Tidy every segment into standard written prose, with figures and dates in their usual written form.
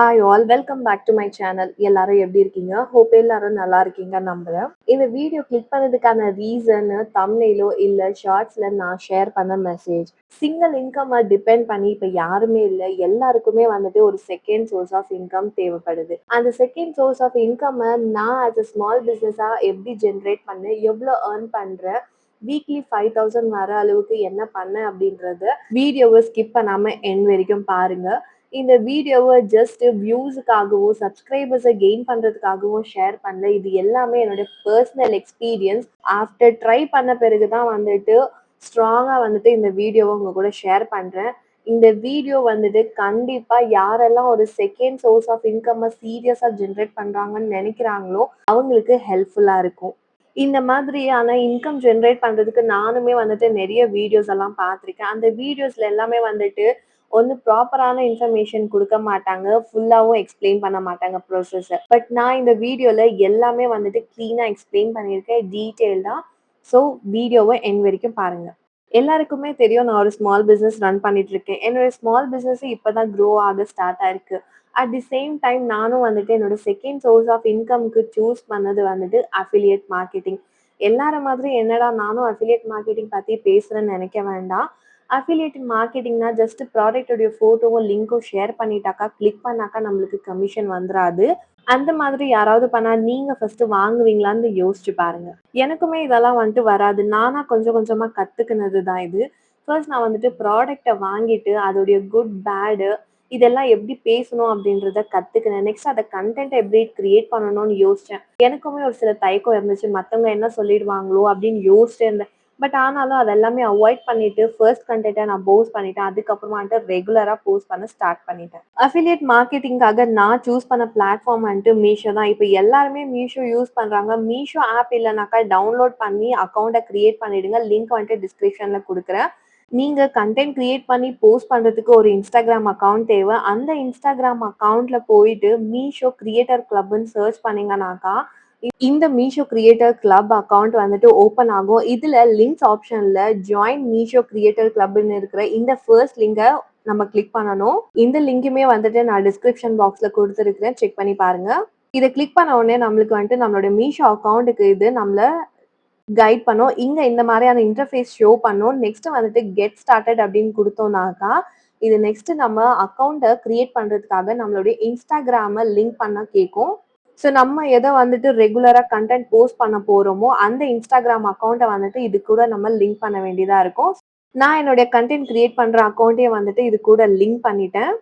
Hi all welcome back to my channel. எல்லாரும் எப்படி இருக்கீங்க? ஹோப் எல்லாரும் நல்லா இருக்கீங்க நம்புறேன். இந்த வீடியோ கிளிக் பண்ணதுக்கான ரீசன் தம்ப்நெயிலோ இல்ல ஷார்ட்ஸ்ல நான் ஷேர் பண்ண மெசேஜ். சிங்கிள் இன்கம் டிபெண்ட் பண்ணி இப்ப யாருமே இல்ல. எல்லாருக்குமே வந்துட்டு ஒரு செகண்ட் சோர்ஸ் ஆஃப் இன்கம் தேவைப்படுது. அந்த செகண்ட் சோர்ஸ் ஆஃப் இன்கம் நான் ஆஸ் அ ஸ்மால் பிசினஸா எப்படி ஜென்ரேட் பண்ணேன், எவ்வளவு ஏர்ன் பண்றேன், வீக்லி 5000 வர அளவுக்கு என்ன பண்ணேன் அப்படின்றத வீடியோவை ஸ்கிப் பண்ணாம எண்ட் வரைக்கும் பாருங்க. இந்த வீடியோவை ஜஸ்ட் வியூஸுக்காகவும் சப்ஸ்கிரைபர்ஸை கெயின் பண்றதுக்காகவும் ஷேர் பண்ணல. இது எல்லாமே என்னுடைய பர்சனல் எக்ஸ்பீரியன்ஸ். ஆஃப்டர் ட்ரை பண்ண பிறகுதான் வந்துட்டு ஸ்ட்ராங்கா வந்துட்டு இந்த வீடியோவை உங்க கூட ஷேர் பண்றேன். இந்த வீடியோ வந்துட்டு கண்டிப்பா யாரெல்லாம் ஒரு செகண்ட் சோர்ஸ் ஆஃப் இன்கம் சீரியஸா ஜென்ரேட் பண்றாங்கன்னு நினைக்கிறாங்களோ அவங்களுக்கு ஹெல்ப்ஃபுல்லா இருக்கும். இந்த மாதிரியான இன்கம் ஜென்ரேட் பண்றதுக்கு நானுமே வந்துட்டு நிறைய வீடியோஸ் எல்லாம் பார்த்துருக்கேன். அந்த வீடியோஸ்ல எல்லாமே வந்துட்டு ஒன்று ப்ராப்பரான இன்ஃபர்மேஷன் கொடுக்க மாட்டாங்க, ஃபுல்லாகவும் எக்ஸ்பிளைன் பண்ண மாட்டாங்க ப்ரோசஸை. பட் நான் இந்த வீடியோவில் எல்லாமே வந்துட்டு க்ளீனாக எக்ஸ்பிளைன் பண்ணியிருக்கேன், டீட்டெயில்டாக. ஸோ வீடியோவை எண்ட் வரைக்கும் பாருங்க. எல்லாருக்குமே தெரியும் நான் ஒரு ஸ்மால் பிஸ்னஸ் ரன் பண்ணிட்டு இருக்கேன். என்னோட ஸ்மால் பிஸ்னஸ் இப்போதான் க்ரோ ஆக ஸ்டார்ட் ஆயிருக்கு. அட் தி சேம் டைம் நானும் வந்துட்டு என்னோட செகண்ட் சோர்ஸ் ஆஃப் இன்கம்க்கு சூஸ் பண்ணது வந்துட்டு அஃபிலியேட் மார்க்கெட்டிங். எல்லார மாதிரி என்னடா நானும் அஃபிலியேட் மார்க்கெட்டிங் பற்றி பேசுகிறேன்னு நினைக்க வேண்டாம். அஃபிலியேட் மார்க்கெட்டிங்னா ஜஸ்ட் ப்ராடக்டோடைய ஃபோட்டோவும் லிங்க்கும் ஷேர் பண்ணிட்டாக்கா கிளிக் பண்ணாக்கா நம்மளுக்கு கமிஷன் வந்துடாது. அந்த மாதிரி யாராவது பண்ணா நீங்க ஃபர்ஸ்ட் வாங்குவீங்களான்னு யோசிச்சு பாருங்க. எனக்குமே இதெல்லாம் வந்துட்டு வராது. நானா கொஞ்சம் கொஞ்சமா கத்துக்கினது தான் இது. ஃபர்ஸ்ட் நான் வந்துட்டு ப்ராடக்டை வாங்கிட்டு அதோடைய குட் பேடு இதெல்லாம் எப்படி பேசணும் அப்படின்றத கத்துக்கினேன். நெக்ஸ்ட் அதை கண்டென்ட் எப்படி கிரியேட் பண்ணணும்னு யோசிச்சேன். எனக்குமே ஒரு சில தயக்கம் இருந்துச்சு, மற்றவங்க என்ன சொல்லிடுவாங்களோ அப்படின்னு யோசிச்சுட்டு இருந்தேன். பட் ஆனாலும் அதெல்லாமே அவாய்ட் பண்ணிட்டு ஃபர்ஸ்ட் கண்டென்ட்டை நான் போஸ்ட் பண்ணிட்டேன். அதுக்கப்புறமாட்டு ரெகுலராக போஸ்ட் பண்ண ஸ்டார்ட் பண்ணிட்டேன். அஃபிலியேட் மார்க்கெட்டிங்காக நான் சூஸ் பண்ண பிளாட்ஃபார்ம் வந்துட்டு மீஷோ தான். இப்போ எல்லாருமே மீஷோ யூஸ் பண்ணுறாங்க. மீஷோ ஆப் இல்லைனாக்கா டவுன்லோட் பண்ணி அக்கௌண்ட்டை கிரியேட் பண்ணிடுங்க. லிங்க் வந்துட்டு டிஸ்கிரிப்ஷனில் கொடுக்குறேன். நீங்க கண்டென்ட் கிரியேட் பண்ணி போஸ்ட் பண்றதுக்கு ஒரு இன்ஸ்டாகிராம் அக்கௌண்ட் தேவை. அந்த இன்ஸ்டாகிராம் அக்கௌண்ட்ல போயிட்டு மீஷோ கிரியேட்டர் கிளப்னு சர்ச் பண்ணீங்கன்னாக்கா இந்த மீஷோ கிரியேட்டர் கிளப் அக்கௌண்ட் வந்துட்டு ஓப்பன் ஆகும். இதுல லிங்க்ஸ் ஆப்ஷன்ல ஜாயின் மீஷோ கிரியேட்டர் கிளப்னு இருக்கிற இந்த ஃபர்ஸ்ட் லிங்கை நம்ம கிளிக் பண்ணணும். இந்த லிங்க்குமே வந்துட்டு நான் டிஸ்கிரிப்ஷன் பாக்ஸ்ல கொடுத்துருக்கிறேன், செக் பண்ணி பாருங்க. இதை கிளிக் பண்ண உடனே நம்மளுக்கு வந்துட்டு நம்மளோட மீஷோ அக்கௌண்ட்டுக்கு இது நம்மள கைட் பண்ணும். இங்க இந்த மாதிரியான இன்டர்ஃபேஸ் ஷோ பண்ணும். நெக்ஸ்ட் வந்துட்டு கெட் ஸ்டார்டட் அப்படின்னு கொடுத்தோம்னாக்கா இது நெக்ஸ்ட் நம்ம அக்கௌண்ட்டை கிரியேட் பண்றதுக்காக நம்மளுடைய இன்ஸ்டாகிராமை லிங்க் பண்ண கேட்கும். ஸோ நம்ம எதை வந்துட்டு ரெகுலராக கண்டென்ட் போஸ்ட் பண்ண போகிறோமோ அந்த இன்ஸ்டாகிராம் அக்கௌண்ட்டை வந்துட்டு இது கூட நம்ம லிங்க் பண்ண வேண்டியதாக இருக்கும். நான் என்னுடைய கண்டென்ட் கிரியேட் பண்ணுற அக்கௌண்ட்டே வந்துட்டு இது கூட லிங்க் பண்ணிட்டேன்.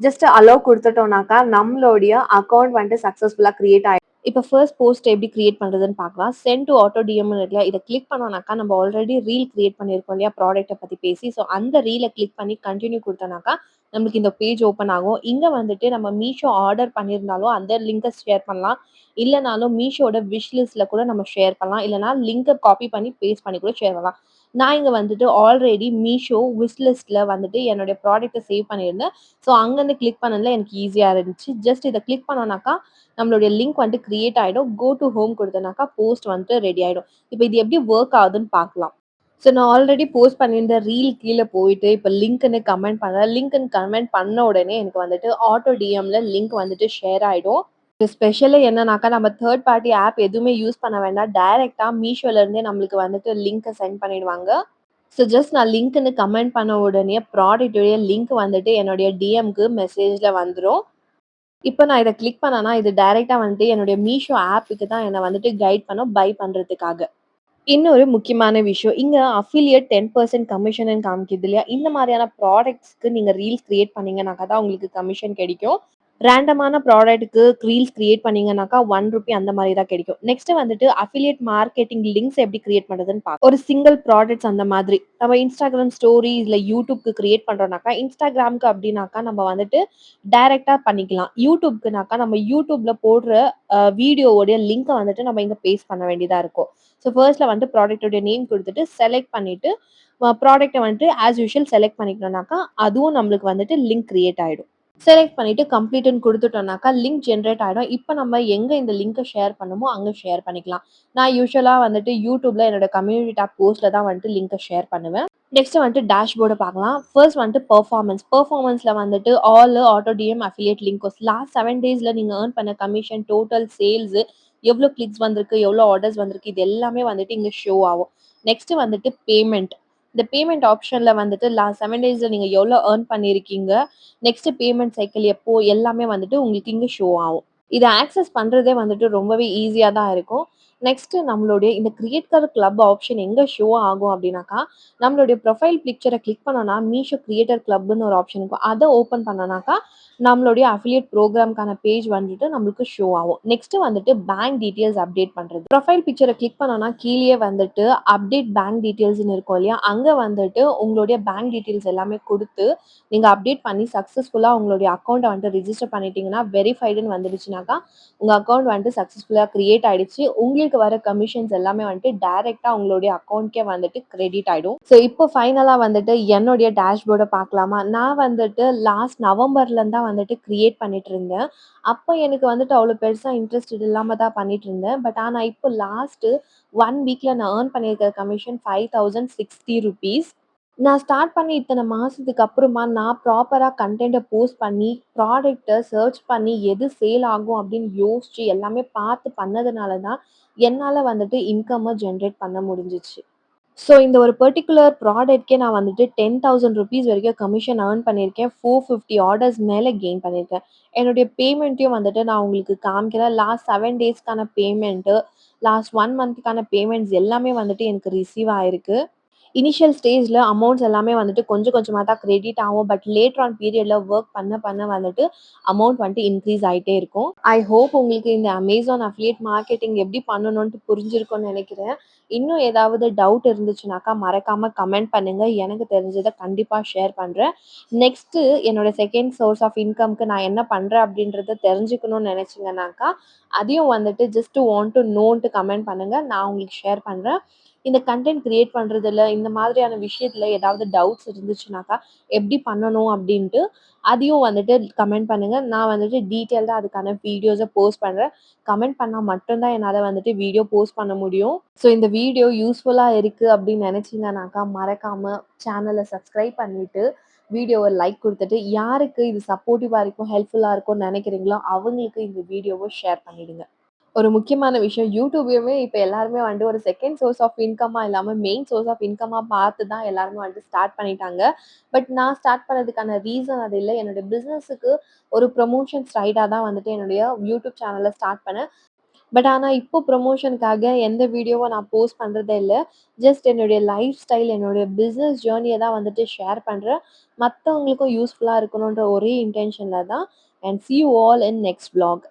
ஜஸ்ட் அலோவ் கொடுத்துட்டோம்னாக்கா நம்மளுடைய அக்கௌண்ட் வந்துட்டு சக்ஸஸ்ஃபுல்லாக கிரியேட் ஆகிடும். இப்போ ஃபர்ஸ்ட் போஸ்ட் எப்படி கிரியேட் பண்ணுறதுன்னு பார்க்கலாம். சென்ட் டு ஆட்டோ டிஎம்னு இருக்குல்ல, இதை கிளிக் பண்ணோம்னாக்கா நம்ம ஆல்ரெடி ரீல் கிரியேட் பண்ணியிருக்கோம் இல்லையா ப்ராடக்ட்டை பற்றி பேசி. ஸோ அந்த ரீலை கிளிக் பண்ணி கண்டினியூ கொடுத்தோம்னாக்கா நம்மளுக்கு இந்த பேஜ் ஓப்பன் ஆகும். இங்கே வந்துட்டு நம்ம மீஷோ ஆர்டர் பண்ணியிருந்தாலும் அந்த லிங்கை ஷேர் பண்ணலாம். இல்லைனாலும் மீஷோட விஷ் லிஸ்ட்டில் கூட நம்ம ஷேர் பண்ணலாம். இல்லைனா லிங்கை காப்பி பண்ணி பேஸ்ட் பண்ணி கூட ஷேர் பண்ணலாம். நான் இங்கே வந்துட்டு ஆல்ரெடி மீஷோ விஷ் லிஸ்ட்டில் வந்துட்டு என்னுடைய ப்ராடக்ட்டை சேவ் பண்ணியிருந்தேன். ஸோ அங்கேருந்து கிளிக் பண்ணதில் எனக்கு ஈஸியாக இருந்துச்சு. ஜஸ்ட் இதை கிளிக் பண்ணோம்னாக்கா நம்மளுடைய லிங்க் வந்துட்டு கிரியேட் ஆகிடும். கோ டு ஹோம் கொடுத்தனாக்கா போஸ்ட் வந்துட்டு ரெடி ஆகிடும். இப்போ இது எப்படி ஒர்க் ஆகுதுன்னு பார்க்கலாம். ஸோ நான் ஆல்ரெடி போஸ்ட் பண்ணியிருந்த ரீல் கீழே போயிட்டு இப்போ லிங்க்னு கமெண்ட் பண்ணுறேன். லிங்க்னு கமெண்ட் பண்ண உடனே எனக்கு வந்துட்டு ஆட்டோ டிஎம்ல லிங்க் வந்துட்டு ஷேர் ஆகிடும். ஸ்பெஷலி என்னன்னாக்கா நம்ம தேர்ட் பார்ட்டி ஆப் எதுவுமே யூஸ் பண்ண வேண்டாம். டைரெக்டாக மீஷோலேருந்தே நம்மளுக்கு வந்துட்டு லிங்க்கை சென்ட் பண்ணிடுவாங்க. ஸோ ஜஸ்ட் நான் லிங்க்னு கமெண்ட் பண்ண உடனே ப்ராடக்ட்டுடைய லிங்க் வந்துட்டு என்னுடைய டிஎம்க்கு மெசேஜில் வந்துடும். இப்போ நான் இதை கிளிக் பண்ணேன்னா இது டைரெக்டாக வந்துட்டு என்னுடைய மீஷோ ஆப்புக்கு தான் என்னை வந்துட்டு கைட் பண்ணும் பை பண்ணுறதுக்காக. இன்னொரு முக்கியமான விஷயம், இங்கே அஃபிலியேட் 10% கமிஷன் காமிக்குது இல்லையா, இந்த மாதிரியான ப்ராடக்ட்ஸ்க்கு நீங்கள் ரீல்ஸ் கிரியேட் பண்ணீங்கன்னாக்கா தான் உங்களுக்கு கமிஷன் கிடைக்கும். ரேண்டமான ப்ராடக்ட்டுக்கு ரீல்ஸ் கிரியேட் பண்ணீங்கன்னாக்கா ₹1 அந்த மாதிரி தான் கிடைக்கும். நெக்ஸ்ட் வந்துட்டு அஃபிலியேட் மார்க்கெட்டிங் லிங்க்ஸ் எப்படி கிரியேட் பண்ணுறதுன்னு பார்க்க ஒரு சிங்கிள் ப்ராடக்ட்ஸ் அந்த மாதிரி நம்ம இன்ஸ்டாகிராம் ஸ்டோரி இல்லை யூடியூப்க்கு கிரியேட் பண்ணுறோம்னாக்கா இன்ஸ்டாகிராமுக்கு அப்படின்னாக்கா நம்ம வந்துட்டு டைரெக்டாக பண்ணிக்கலாம். யூடியூப்க்குனாக்கா நம்ம யூடியூப்ல போடுற வீடியோவோடைய லிங்க்கை வந்துட்டு நம்ம இங்கே பேஸ்ட் பண்ண வேண்டியதாக இருக்கும். ஸோ ஃபர்ஸ்ட்ல வந்துட்டு ப்ராடக்டோடைய நேம் கொடுத்துட்டு செலக்ட் பண்ணிட்டு ப்ராடக்ட்டை வந்துட்டு ஆஸ் யூஷுவல் செலக்ட் பண்ணிக்கணும்னாக்கா அதுவும் நம்மளுக்கு வந்துட்டு லிங்க் கிரியேட் ஆகிடும். செலக்ட் பண்ணிட்டு கம்ப்ளீட்னு கொடுத்துட்டோம்னாக்கா லிங்க் ஜென்ரேட் ஆகிடும். இப்போ நம்ம எங்கே இந்த லிங்கை ஷேர் பண்ணுமோ அங்கே ஷேர் பண்ணிக்கலாம். நான் யூஸ்வலாக வந்துட்டு யூடியூப்ல என்னோட கம்யூனிட்டி டேப் போஸ்ட்ல தான் வந்துட்டு லிங்கை ஷேர் பண்ணுவேன். நெக்ஸ்ட் வந்துட்டு டேஷ்போர்ட பார்க்கலாம். ஃபர்ஸ்ட் வந்துட்டு பெர்ஃபார்மன்ஸ். பெர்ஃபார்மன்ஸ்ல வந்துட்டு all auto DM affiliate links last 7 டேஸ்ல நீங்க ஏர்ன் பண்ண கமிஷன், டோட்டல் சேல்ஸ், எவ்வளோ கிளிக்ஸ் வந்திருக்கு, எவ்வளோ ஆர்டர்ஸ் வந்திருக்கு, இது எல்லாமே வந்துட்டு இங்க ஷோ ஆகும். நெக்ஸ்ட் வந்துட்டு பேமெண்ட். இந்த பேமெண்ட் ஆப்ஷன்ல வந்துட்டு லாஸ்ட் 7 டேஸ்ல நீங்க எவ்வளோ ஏர்ன் பண்ணியிருக்கீங்க, நெக்ஸ்ட் பேமெண்ட் சைக்கிள் எப்போ, எல்லாமே வந்துட்டு உங்களுக்கு இங்க ஷோ ஆகும். இத ஆக்சஸ் பண்றதே வந்துட்டு ரொம்பவே ஈஸியா தான் இருக்கும். நெக்ஸ்ட் நம்மளுடைய இந்த கிரியேட்டர் கிளப் ஆப்ஷன் எங்க ஷோ ஆகும் அப்படின்னாக்கா, நம்மளுடைய ப்ரொஃபைல் பிக்சர கிளிக் பண்ணோம்னா, மீஷோ கிரியேட்டர் கிளப்ன்னு ஒரு ஆப்ஷன் இருக்கும். அத ஓப்பன் பண்ணோம்னாக்கா, நம்மளுடைய அஃபிலியேட் ப்ரோகிராம்க்கான பேஜ் வந்துட்டு நம்மளுக்கு ஷோ ஆகும். நெக்ஸ்ட் வந்துட்டு பேங்க் டீட்டெயில்ஸ் அப்டேட் பண்றது. ப்ரொஃபைல் பிக்சர கிளிக் பண்ணோம்னா, கீழயே வந்துட்டு அப்டேட் பேங்க் டீட்டெயில்ஸ்ன்னு இருக்கும் இல்லையா? அங்க வந்துட்டு உங்களுடைய பேங்க் டீட்டெயில்ஸ் எல்லாமே குடுத்து, நீங்க அப்டேட் பண்ணி சக்சஸ்ஃபுல்லா உங்களுடைய அக்கவுண்ட்ட வந்துட்டு ரிஜிஸ்டர் பண்ணிட்டீங்கன்னா, வெரிஃபைடுன்னு வந்துடுச்சுனாக்கா, உங்க அக்கவுண்ட் வந்துட்டு சக்சஸ்ஃபுல்லா கிரியேட் ஆயிடுச்சு. உங்களுக்கு வர கமிஷன்ஸ் எல்லாமே வந்துட்டு டைரக்ட்டா உங்களுடைய அக்கவுண்ட்க்கே வந்துட்டு கிரெடிட் ஆயிடும். ஸோ இப்போ ஃபைனலா வந்துட்டு என்னுடைய டேஷ்போர்ட பார்க்கலாமா? நான் வந்துட்டு லாஸ்ட் நவம்பர்லருந்து தான் வந்துட்டு கிரியேட் பண்ணிட்டு இருந்தேன். அப்போ எனக்கு வந்துட்டு அவ்வளோ பெருசா இன்ட்ரெஸ்ட் இல்லாம தான் பண்ணிட்டு இருந்தேன். பட் ஆனா இப்போ லாஸ்ட் 1 வீக்ல நான் ஏர்ன் பண்ணியிருக்கிற கமிஷன் ₹5060. நான் ஸ்டார்ட் பண்ணி இத்தன மாசத்துக்கு அப்புறமா நான் ப்ராப்பரா கன்டென்ட்ட போஸ்ட் பண்ணி, ப்ராடக்ட்ட சர்ச் பண்ணி எது சேல் ஆகும் அப்படின்னு யோசிச்சு எல்லாமே பார்த்து பண்ணதுனால தான், என்னால வந்துட்டு இன்கம்ம ஜெனரேட் பண்ண முடிஞ்சுச்சு. ஸோ இந்த ஒரு பர்ட்டிகுலர் ப்ராடக்ட்கே நான் வந்துட்டு ₹10,000 வரைக்கும் கமிஷன் ஏர்ன் பண்ணியிருக்கேன். 450 ஆர்டர்ஸ் மேல கெயின் பண்ணியிருக்கேன். என்னுடைய பேமெண்ட்டையும் வந்துட்டு நான் உங்களுக்கு காமிக்கிறேன். லாஸ்ட் 7 டேஸ்க்கான பேமெண்ட்டு, லாஸ்ட் 1 மந்த்துக்கான பேமெண்ட்ஸ் எல்லாமே வந்துட்டு எனக்கு ரிசீவ் ஆயிருக்கு. இனிஷியல் ஸ்டேஜ்ல அமௌண்ட்ஸ் எல்லாமே வந்துட்டு கொஞ்சம் கொஞ்சமா தான் கிரெடிட் ஆகும். பட் லேட்டர் ஆன் பீரியட்ல வொர்க் பண்ண பண்ண வந்துட்டு அமௌண்ட் வந்துட்டு இன்க்ரீஸ் ஆயிட்டே இருக்கும். ஐ ஹோப் உங்களுக்கு இந்த அமேசான் அஃபிலியேட் மார்க்கெட்டிங் எப்படி பண்ணணும்ன்ட்டு புரிஞ்சிருக்கும்னு நெனைக்கிறேன். இன்னும் ஏதாவது டவுட் இருந்துச்சுனாக்கா மறக்காம கமெண்ட் பண்ணுங்க. எனக்கு தெரிஞ்சத கண்டிப்பா ஷேர் பண்றேன். நெக்ஸ்ட்டு என்னோட செகண்ட் சோர்ஸ் ஆஃப் இன்கம்க்கு நான் என்ன பண்றேன் அப்படின்றத தெரிஞ்சுக்கணும்னு நெனைச்சீங்கனாக்கா, அதையும் வந்துட்டு ஜஸ்ட் வாண்ட் டூ நோன்ட்டு கமெண்ட் பண்ணுங்க. நான் உங்களுக்கு ஷேர் பண்றேன். இந்த கன்டென்ட் கிரியேட் பண்றதுல, இந்த மாதிரியான விஷயத்துல ஏதாவது டவுட்ஸ் இருந்துச்சுனாக்கா, எப்படி பண்ணணும் அப்படின்ட்டு, அதையும் வந்துட்டு கமெண்ட் பண்ணுங்க. நான் வந்துட்டு டீட்டெயில்டா அதுக்கான வீடியோஸ போஸ்ட் பண்றேன். கமெண்ட் பண்ணா மட்டும் தான் என்னால வந்துட்டு வீடியோ போஸ்ட் பண்ண முடியும். ஸோ இந்த வீடியோ யூஸ்ஃபுல்லா இருக்கு அப்படின்னு நினைச்சீங்கனாக்கா, மறக்காம சேனல சப்ஸ்கிரைப் பண்ணிட்டு, வீடியோவ லைக் குடுத்துட்டு, யாருக்கு இது சப்போர்ட்டிவா இருக்கும், ஹெல்ப்ஃபுல்லா இருக்கும்னு நினைக்கிறீங்களோ, அவங்களுக்கு இந்த வீடியோவ ஷேர் பண்ணிடுங்க. ஒரு முக்கியமான விஷயம் யூடியூபையுமே இப்ப எல்லாருமே வந்துட்டு ஒரு செகண்ட் சோர்ஸ் ஆஃப் இன்கம்மா இல்லாம மெயின் சோர்ஸ் ஆஃப் இன்கம்மா பார்த்து தான் எல்லாருமே வந்துட்டு ஸ்டார்ட் பண்ணிட்டாங்க. பட் நான் ஸ்டார்ட் பண்ணதுக்கான ரீசன் அது இல்ல. என்னோட பிசினஸுக்கு ஒரு ப்ரமோஷன்ஸ் ரைடா தான் வந்துட்டு என்னுடைய யூடியூப் சேனல ஸ்டார்ட் பண்ணேன். பட் ஆனா இப்போ ப்ரமோஷனுக்காக எந்த வீடியோவும் நான் போஸ்ட் பண்றதே இல்ல. ஜஸ்ட் என்னுடைய லைஃப் ஸ்டைல், என்னுடைய பிசினஸ் ஜர்னிய தான் வந்துட்டு ஷேர் பண்றேன். மத்தவங்களுக்கும் யூஸ்ஃபுல்லா இருக்கணுன்ற ஒரே இன்டென்ஷன்ல தான். And sea you all in next vlog.